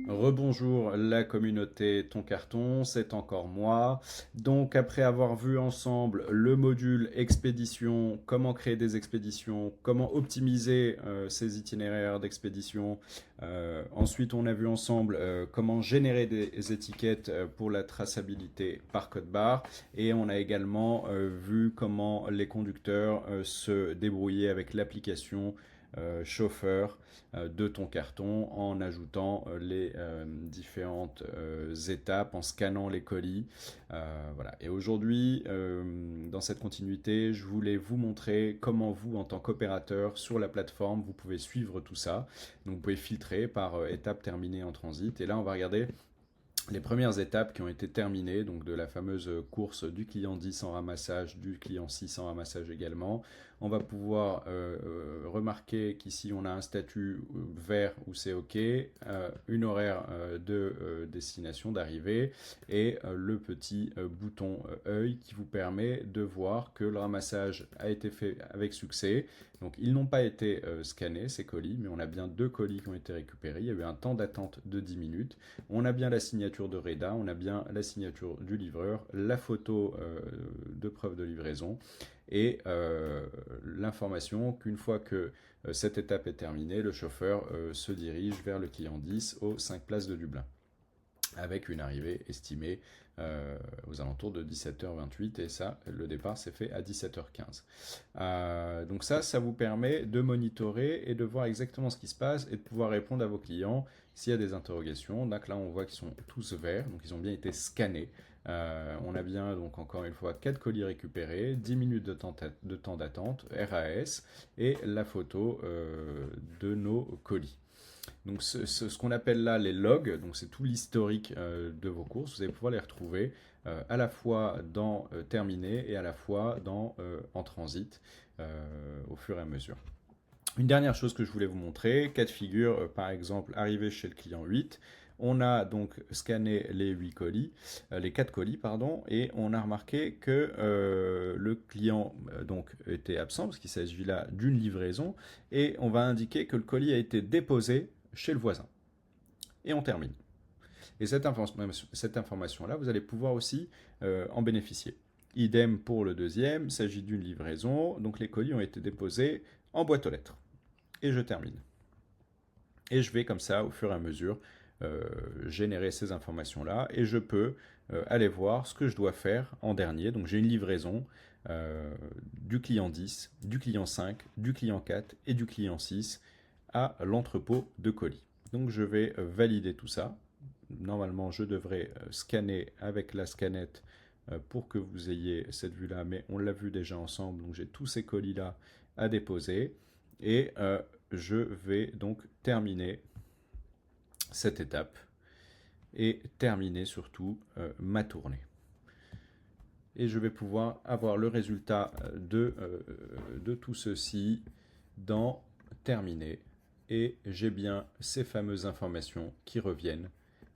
Rebonjour la communauté Ton Carton, c'est encore moi. Donc après avoir vu ensemble le module expédition, comment créer des expéditions, comment optimiser ces itinéraires d'expédition, ensuite on a vu ensemble comment générer des étiquettes pour la traçabilité par code barre et on a également vu comment les conducteurs se débrouillaient avec l'application chauffeur de Ton Carton en ajoutant les différentes étapes, en scannant les colis. Voilà. Et aujourd'hui, dans cette continuité, je voulais vous montrer comment vous, en tant qu'opérateur sur la plateforme, vous pouvez suivre tout ça. Donc vous pouvez filtrer par étape terminée en transit. Et là, on va regarder les premières étapes qui ont été terminées, donc de la fameuse course du client 10 en ramassage, du client 6 en ramassage également. On va pouvoir remarquer qu'ici on a un statut vert où c'est OK, une horaire de destination, d'arrivée, et le petit bouton œil qui vous permet de voir que le ramassage a été fait avec succès. Donc ils n'ont pas été scannés ces colis, mais on a bien 2 colis qui ont été récupérés. Il y a eu un temps d'attente de 10 minutes. On a bien la signature de Reda, on a bien la signature du livreur, la photo de preuve de livraison et l'information qu'une fois que cette étape est terminée, le chauffeur se dirige vers le client 10 aux 5 places de Dublin, avec une arrivée estimée aux alentours de 17h28, et ça, le départ s'est fait à 17h15. Donc ça vous permet de monitorer et de voir exactement ce qui se passe et de pouvoir répondre à vos clients s'il y a des interrogations. Donc là, on voit qu'ils sont tous verts, donc ils ont bien été scannés. On a bien, donc encore une fois, 4 colis récupérés, 10 minutes de temps d'attente, RAS, et la photo de nos colis. Donc ce qu'on appelle là les logs, donc c'est tout l'historique de vos courses, vous allez pouvoir les retrouver à la fois dans terminé et à la fois dans en transit au fur et à mesure. Une dernière chose que je voulais vous montrer, cas de figure, par exemple, arrivé chez le client 8, on a donc scanné les 8 colis, les 4 colis, pardon, et on a remarqué que le client donc était absent, parce qu'il s'agit là d'une livraison, et on va indiquer que le colis a été déposé chez le voisin. Et on termine. Et cette information-là, vous allez pouvoir aussi en bénéficier. Idem pour le deuxième, il s'agit d'une livraison, donc les colis ont été déposés en boîte aux lettres. Et je termine. Et je vais comme ça, au fur et à mesure, générer ces informations-là, et je peux aller voir ce que je dois faire en dernier. Donc j'ai une livraison du client 10, du client 5, du client 4 et du client 6 à l'entrepôt de colis. Donc je vais valider tout ça. Normalement, je devrais scanner avec la scannette pour que vous ayez cette vue-là, mais on l'a vu déjà ensemble, donc j'ai tous ces colis-là à déposer, et je vais donc terminer cette étape et terminer surtout ma tournée. Et je vais pouvoir avoir le résultat de tout ceci dans terminer. Et j'ai bien ces fameuses informations qui reviennent.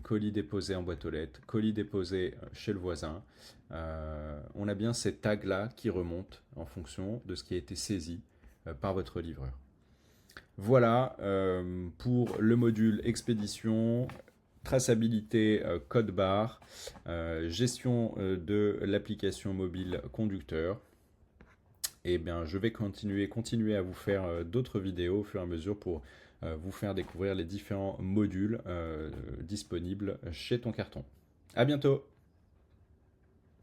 Colis déposé en boîte aux lettres, colis déposé chez le voisin. On a bien ces tags-là qui remontent en fonction de ce qui a été saisi par votre livreur. Voilà pour le module expédition, traçabilité code barre, gestion de l'application mobile conducteur. Et bien, je vais continuer à vous faire d'autres vidéos au fur et à mesure pour vous faire découvrir les différents modules disponibles chez Ton Carton. À bientôt!